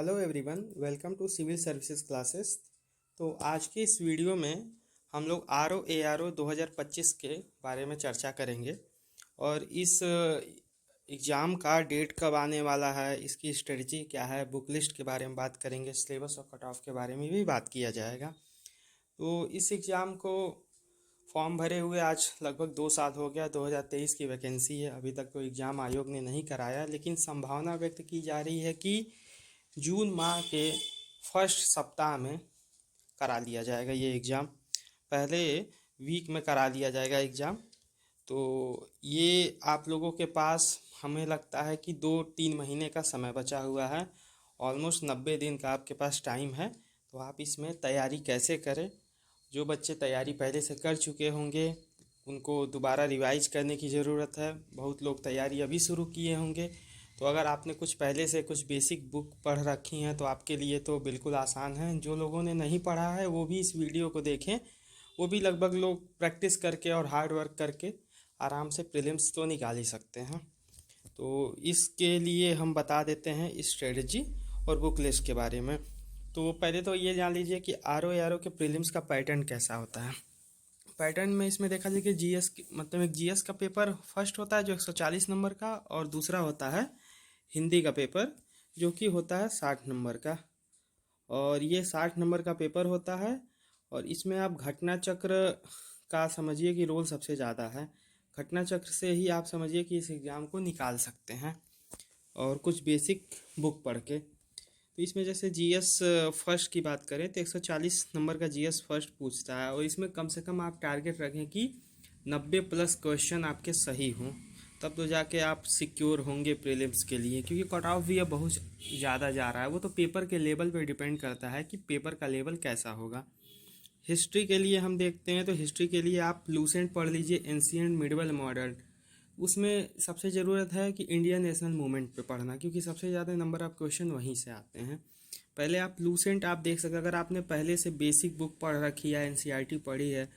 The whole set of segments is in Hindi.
Hello everyone, welcome to civil services classes. तो आज की इस वीडियो में हम लोग R O A R O 2025 के बारे में चर्चा करेंगे और इस एग्ज़ाम का डेट कब आने वाला है, इसकी स्ट्रेटजी क्या है, बुक लिस्ट के बारे में बात करेंगे, सिलेबस और कट ऑफ के बारे में भी बात किया जाएगा। तो इस एग्ज़ाम को फॉर्म भरे हुए आज लगभग 2 साल हो गया। 2023 की वैकेंसी है, अभी तक तो एग्ज़ाम आयोग ने नहीं कराया, लेकिन संभावना व्यक्त की जा रही है कि जून माह के फर्स्ट सप्ताह में करा लिया जाएगा ये एग्ज़ाम। पहले वीक में करा लिया जाएगा एग्ज़ाम। तो ये आप लोगों के पास हमें लगता है कि 2-3 महीने का समय बचा हुआ है। ऑलमोस्ट 90 दिन का आपके पास टाइम है। तो आप इसमें तैयारी कैसे करें। जो बच्चे तैयारी पहले से कर चुके होंगे उनको दोबारा रिवाइज करने की ज़रूरत है। बहुत लोग तैयारी अभी शुरू किए होंगे। तो अगर आपने कुछ पहले से कुछ बेसिक बुक पढ़ रखी हैं तो आपके लिए तो बिल्कुल आसान है। जो लोगों ने नहीं पढ़ा है वो भी इस वीडियो को देखें। वो भी लगभग लोग प्रैक्टिस करके और हार्ड वर्क करके आराम से प्रीलिम्स तो निकाल ही सकते हैं। तो इसके लिए हम बता देते हैं स्ट्रेटजी और बुक लिस्ट के बारे में। तो पहले तो ये जान लीजिए कि आर ओ के प्रीलिम्स का पैटर्न कैसा होता है। पैटर्न में इसमें देखा जाए कि जीएस मतलब एक जीएस का पेपर फर्स्ट होता है जो 140 नंबर का, और दूसरा होता है हिंदी का पेपर जो कि होता है 60 नंबर का। और ये 60 नंबर का पेपर होता है। और इसमें आप घटना चक्र का समझिए कि रोल सबसे ज़्यादा है। घटना चक्र से ही आप समझिए कि इस एग्ज़ाम को निकाल सकते हैं और कुछ बेसिक बुक पढ़ के। तो इसमें जैसे जीएस फर्स्ट की बात करें तो 140 नंबर का जीएस फर्स्ट पूछता है, और इसमें कम से कम आप टारगेट रखें कि 90+ क्वेश्चन आपके सही हों। तब तो जाके आप सिक्योर होंगे प्रीलिम्स के लिए, क्योंकि कट ऑफ भी अब बहुत ज़्यादा जा रहा है। वो तो पेपर के लेवल पे डिपेंड करता है कि पेपर का लेवल कैसा होगा। हिस्ट्री के लिए हम देखते हैं तो हिस्ट्री के लिए आप लूसेंट पढ़ लीजिए, एंशिएंट, मिडिवल, मॉडर्न। उसमें सबसे ज़रूरत है कि इंडियन नेशनल मूवमेंट पे पढ़ना, क्योंकि सबसे ज़्यादा नंबर ऑफ क्वेश्चन वहीं से आते हैं। पहले आप लूसेंट आप देख सकते हैं। अगर आपने पहले से बेसिक बुक पढ़ रखी है, एनसीईआरटी पढ़ी है,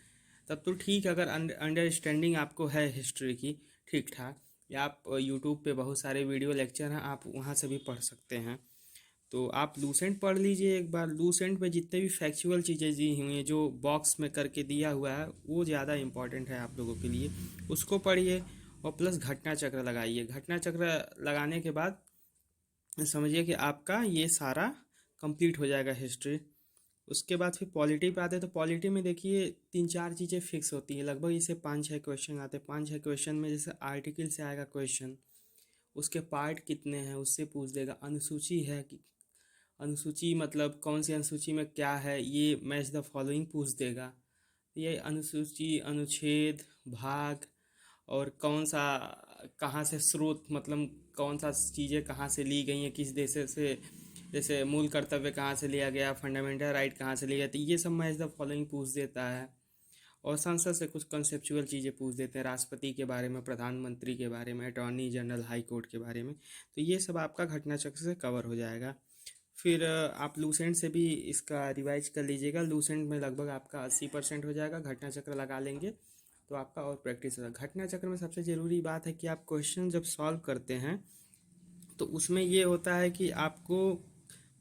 तब तो ठीक। अगर अंडरस्टैंडिंग आपको है हिस्ट्री की ठीक ठाक, या आप यूट्यूब पे बहुत सारे वीडियो लेक्चर हैं, आप वहाँ से भी पढ़ सकते हैं। तो आप लूसेंट पढ़ लीजिए एक बार। लूसेंट में जितने भी फैक्चुअल चीज़ें दी हुई हैं जो बॉक्स में करके दिया हुआ है वो ज़्यादा इंपॉर्टेंट है आप लोगों के लिए, उसको पढ़िए। और प्लस घटना चक्र लगाइए। घटना चक्र लगाने के बाद समझिए कि आपका ये सारा कंप्लीट हो जाएगा हिस्ट्री। उसके बाद फिर पॉलिटी पे आते हैं। तो पॉलिटी में देखिए 3-4 चीज़ें फिक्स होती हैं लगभग। इसे 5-6 क्वेश्चन आते हैं। 5-6 क्वेश्चन में जैसे आर्टिकल से आएगा क्वेश्चन, उसके पार्ट कितने हैं उससे पूछ देगा। अनुसूची है कि अनुसूची मतलब कौन सी अनुसूची में क्या है, ये मैच द फॉलोइंग पूछ देगा। ये अनुसूची, अनुच्छेद, भाग, और कौन सा कहाँ से स्रोत, मतलब कौन सा चीज़ें कहाँ से ली गई हैं, किस देश से, जैसे मूल कर्तव्य कहाँ से लिया गया, फंडामेंटल राइट कहाँ से लिया गया। तो ये सब मैच द फॉलोइंग पूछ देता है। और संसद से कुछ कंसेप्चुअल चीज़ें पूछ देते हैं, राष्ट्रपति के बारे में, प्रधानमंत्री के बारे में, अटॉर्नी जनरल, हाई कोर्ट के बारे में। तो ये सब आपका घटना चक्र से कवर हो जाएगा। फिर आप लूसेंट से भी इसका रिवाइज कर लीजिएगा। लूसेंट में लगभग आपका 80% हो जाएगा। घटना चक्र लगा लेंगे तो आपका और प्रैक्टिस होगा। घटना चक्र में सबसे ज़रूरी बात है कि आप क्वेश्चन जब सॉल्व करते हैं तो उसमें ये होता है कि आपको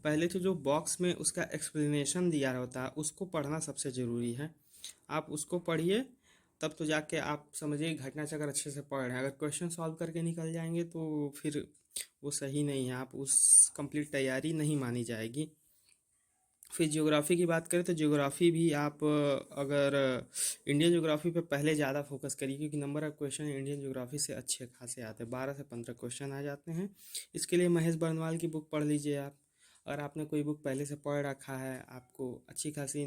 पहले तो जो बॉक्स में उसका एक्सप्लेनेशन दिया होता है उसको पढ़ना सबसे ज़रूरी है। आप उसको पढ़िए, तब तो जाके आप समझिए घटना चक्र अच्छे से पढ़ रहे हैं। अगर क्वेश्चन सॉल्व करके निकल जाएंगे तो फिर वो सही नहीं है, आप उस कंप्लीट तैयारी नहीं मानी जाएगी। फिर ज्योग्राफी की बात करें तो ज्योग्राफी भी आप अगर इंडियन ज्योग्राफी पे पहले ज़्यादा फोकस करिए, क्योंकि number of question Indian geography से अच्छे खासे आते हैं। 12 से 15 क्वेश्चन आ जाते हैं। इसके लिए महेश बर्नवाल की बुक पढ़ लीजिए आप। अगर आपने कोई बुक पहले से पढ़ रखा है, आपको अच्छी खासी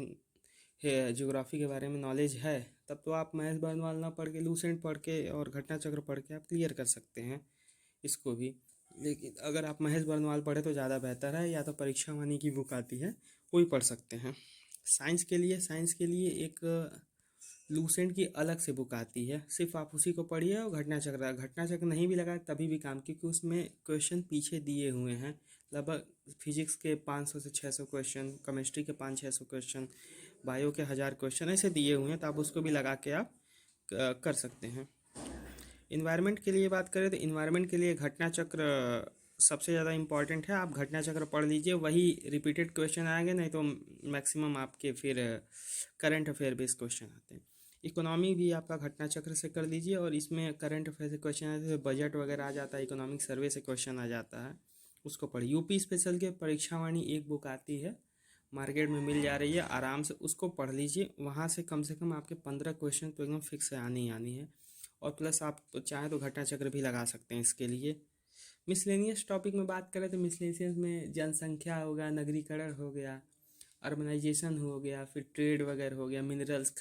ज्योग्राफी के बारे में नॉलेज है, तब तो आप महेश बर्नवाल ना पढ़ के लूसेंट पढ़ के और घटना चक्र पढ़ के आप क्लियर कर सकते हैं इसको भी। लेकिन अगर आप महेश बर्नवाल पढ़े तो ज़्यादा बेहतर है, या तो परीक्षा वाणी की बुक आती है कोई पढ़ सकते हैं। साइंस के लिए एक लूसेंट की अलग से बुक आती है, सिर्फ आप उसी को पढ़िए। और घटना चक्र नहीं भी लगाए तभी भी काम, क्योंकि उसमें क्वेश्चन पीछे दिए हुए हैं। लगभग फिजिक्स के 500 से 600 क्वेश्चन, केमिस्ट्री के 500-600 क्वेश्चन, बायो के 1000 क्वेश्चन ऐसे दिए हुए हैं। तो आप उसको भी लगा के आप कर सकते हैं। इन्वायरमेंट के लिए बात करें तो इन्वायरमेंट के लिए घटना चक्र सबसे ज़्यादा इम्पॉर्टेंट है। आप घटना चक्र पढ़ लीजिए, वही रिपीटेड क्वेश्चन आएंगे, नहीं तो मैक्सिमम आपके फिर करंट अफेयर बेस्ड क्वेश्चन आते हैं। इकोनॉमी भी आपका घटना चक्र से कर लीजिए, और इसमें करंट अफेयर से क्वेश्चन आते हैं, बजट वगैरह आ जाता है, इकोनॉमिक सर्वे से क्वेश्चन आ जाता है, उसको पढ़िए। यूपी स्पेशल के परीक्षावाणी एक बुक आती है, मार्केट में मिल जा रही है, आराम से उसको पढ़ लीजिए। वहाँ से कम आपके 15 क्वेश्चन तो एकदम फिक्स आनी ही आनी है। और प्लस आप चाहें तो घटना चक्र भी लगा सकते हैं इसके लिए। मिसलेनियस टॉपिक में बात करें तो मिसलेनियस में जनसंख्या होगा, नगरीकरण हो गया, अर्बनाइजेशन हो गया, फिर ट्रेड वगैरह हो गया, मिनरल्स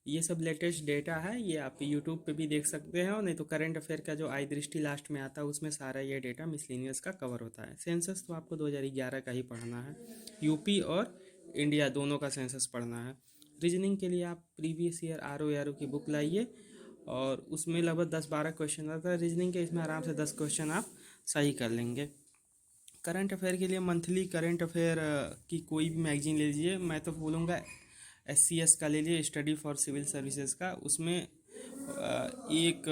ये सब लेटेस्ट डेटा है। ये आप यूट्यूब पे भी देख सकते हैं, और नहीं तो करंट अफेयर का जो आई दृष्टि लास्ट में आता है उसमें सारा ये डेटा मिसलेनियस का कवर होता है। सेंसस तो आपको 2011 का ही पढ़ना है, यूपी और इंडिया दोनों का सेंसस पढ़ना है। रीजनिंग के लिए आप प्रीवियस ईयर आर ओ की बुक लाइए, और उसमें लगभग 10-12 क्वेश्चन रहता है रीजनिंग के, इसमें आराम से 10 क्वेश्चन आप सही कर लेंगे। करंट अफेयर के लिए मंथली करंट अफेयर की कोई भी मैगजीन ले लीजिए। मैं तो बोलूँगा SCS का ले लीजिए, स्टडी फॉर सिविल सर्विसेज का। उसमें एक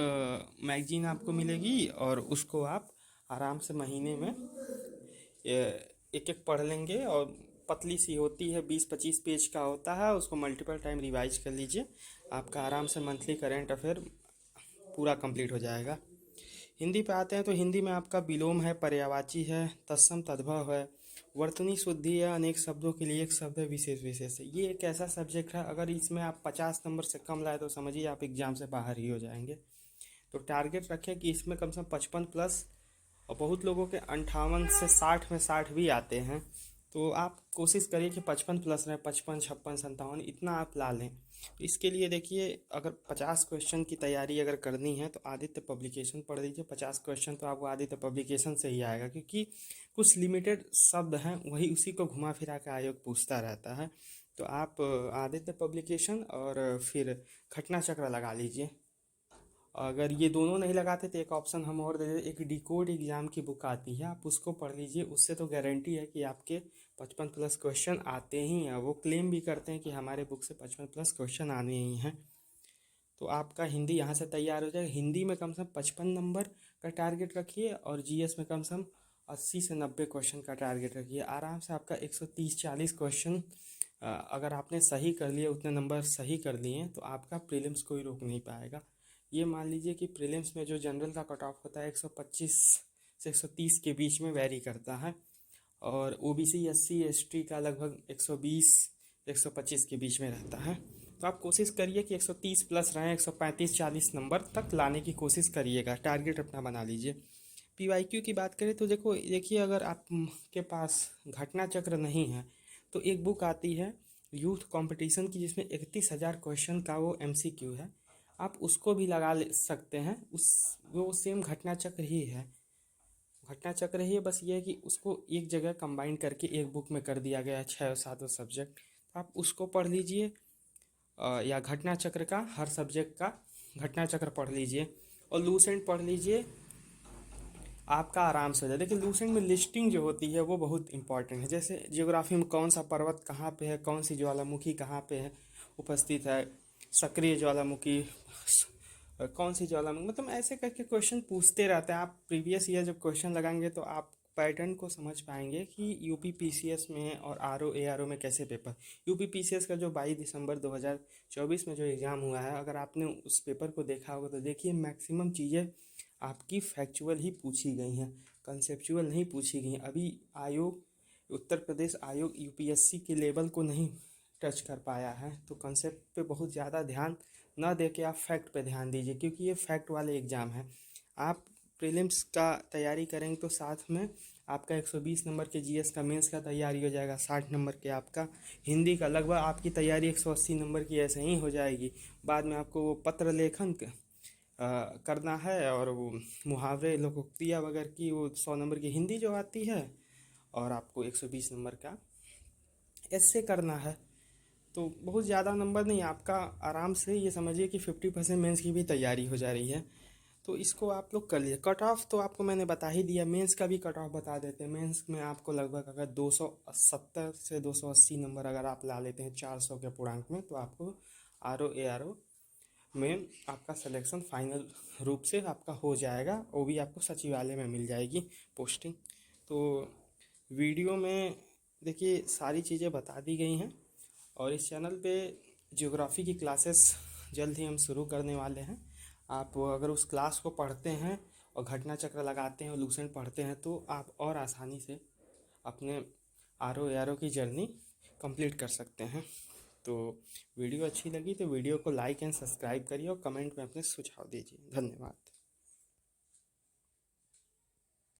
मैगजीन आपको मिलेगी, और उसको आप आराम से महीने में एक एक पढ़ लेंगे, और पतली सी होती है, 20-25 पेज का होता है, उसको मल्टीपल टाइम रिवाइज कर लीजिए, आपका आराम से मंथली करंट अफेयर पूरा कंप्लीट हो जाएगा। हिंदी पे आते हैं तो हिंदी में आपका विलोम है, पर्यायवाची है, तत्सम तद्भव है, वर्तनी शुद्धि है, अनेक शब्दों के लिए एक शब्द है, विशेष विशेष है। ये एक ऐसा सब्जेक्ट है, अगर इसमें आप 50 नंबर से कम लाए तो समझिए आप एग्जाम से बाहर ही हो जाएंगे। तो टारगेट रखें कि इसमें कम से कम 55 प्लस, और बहुत लोगों के 58 से 60 में 60 भी आते हैं। तो आप कोशिश करिए कि 55 प्लस रहे, 55, 56, 57 इतना आप ला लें। इसके लिए देखिए, अगर 50 क्वेश्चन की तैयारी अगर करनी है तो आदित्य पब्लिकेशन पढ़ लीजिए। 50 क्वेश्चन तो आपको आदित्य पब्लिकेशन से ही आएगा, क्योंकि कुछ लिमिटेड शब्द हैं, वही उसी को घुमा फिरा के आयोग पूछता रहता है। तो आप आदित्य पब्लिकेशन और फिर घटना चक्र लगा लीजिए। अगर ये दोनों नहीं लगाते तो एक ऑप्शन हम और दे देते, एक डिकोड एग्जाम की बुक आती है, आप उसको पढ़ लीजिए। उससे तो गारंटी है कि आपके 55 प्लस क्वेश्चन आते ही हैं। वो क्लेम भी करते हैं कि हमारे बुक से 55 प्लस क्वेश्चन आने ही हैं। तो आपका हिंदी यहाँ से तैयार हो जाएगा। हिंदी में कम से कम 55 नंबर का टारगेट रखिए, और GS में कम से कम 80 से 90 क्वेश्चन का टारगेट रखिए। आराम से आपका 130-40 क्वेश्चन अगर आपने सही कर लिए, उतने नंबर सही कर लिए, तो आपका प्रीलिम्स कोई रोक नहीं पाएगा। ये मान लीजिए कि प्रीलिम्स में जो जनरल का कट ऑफ होता है 125 से 130 के बीच में वैरी करता है, और OBC SC ST का लगभग 120 125 के बीच में रहता है। तो आप कोशिश करिए कि 130 प्लस रहें, 135-40 नंबर तक लाने की कोशिश करिएगा, टारगेट अपना बना लीजिए। PYQ की बात करें तो देखिए, अगर आपके पास घटना चक्र नहीं है तो एक बुक आती है यूथ कंपटीशन की, जिसमें 31,000 क्वेश्चन का वो MCQ है, आप उसको भी लगा ले सकते हैं। वो सेम घटना चक्र ही है, घटना चक्र ही है, बस ये है कि उसको एक जगह कंबाइन करके एक बुक में कर दिया गया है, 6-7 सब्जेक्ट। आप उसको पढ़ लीजिए, या घटना चक्र का हर सब्जेक्ट का घटना चक्र पढ़ लीजिए, और लूसेंट पढ़ लीजिए, आपका आराम से हो जाए। देखिए, लूसेंट में लिस्टिंग जो होती है वो बहुत इंपॉर्टेंट है। जैसे ज्योग्राफी में कौन सा पर्वत कहाँ पे है, कौन सी ज्वालामुखी कहाँ पे है उपस्थित है, सक्रिय ज्वालामुखी, कौन सी ज्वालामुखी, मतलब ऐसे करके क्वेश्चन पूछते रहते हैं। आप प्रीवियस ईयर जब क्वेश्चन लगाएंगे तो आप पैटर्न को समझ पाएंगे कि यूपी PCS में और RO ARO में कैसे पेपर। यूपी PCS का जो 22 दिसंबर 2024 में जो एग्ज़ाम हुआ है, अगर आपने उस पेपर को देखा होगा तो देखिए, मैक्सिमम चीज़ें आपकी फैक्चुअल ही पूछी गई हैं, कंसेप्चुअल नहीं पूछी गई। अभी उत्तर प्रदेश आयोग UPSC के लेवल को नहीं टच कर पाया है। तो कंसेप्ट पे बहुत ज़्यादा ध्यान ना दे के आप फैक्ट पे ध्यान दीजिए, क्योंकि ये फैक्ट वाले एग्ज़ाम हैं। आप प्रीलिम्स का तैयारी करेंगे तो साथ में आपका 120 नंबर के GS का मेंस का तैयारी हो जाएगा, 60 नंबर के आपका हिंदी का, लगभग आपकी तैयारी 180 नंबर की ऐसे ही हो जाएगी। बाद में आपको वो पत्र लेखन करना है, और वो मुहावरे लोकोक्तियाँ वगैरह की वो 100 नंबर की हिंदी जो आती है, और आपको 120 नंबर का ऐसे करना है। तो बहुत ज़्यादा नंबर नहीं, आपका आराम से ये समझिए कि 50% मेंस की भी तैयारी हो जा रही है। तो इसको आप लोग कर लीजिए। कट ऑफ तो आपको मैंने बता ही दिया, मेंस का भी कट ऑफ बता देते हैं। मेंस में आपको लगभग अगर 270 से 280 नंबर अगर आप ला लेते हैं 400 के पूर्णांक में, तो आपको RO ARO में आपका सिलेक्शन फाइनल रूप से आपका हो जाएगा, वो भी आपको सचिवालय में मिल जाएगी पोस्टिंग। तो वीडियो में देखिए सारी चीज़ें बता दी गई हैं, और इस चैनल पे ज्योग्राफी की क्लासेस जल्द ही हम शुरू करने वाले हैं। आप अगर उस क्लास को पढ़ते हैं और घटना चक्र लगाते हैं और लूसेंट पढ़ते हैं तो आप और आसानी से अपने आर ओ की जर्नी कंप्लीट कर सकते हैं। तो वीडियो अच्छी लगी तो वीडियो को लाइक एंड सब्सक्राइब करिए और कमेंट में अपने सुझाव दीजिए। धन्यवाद।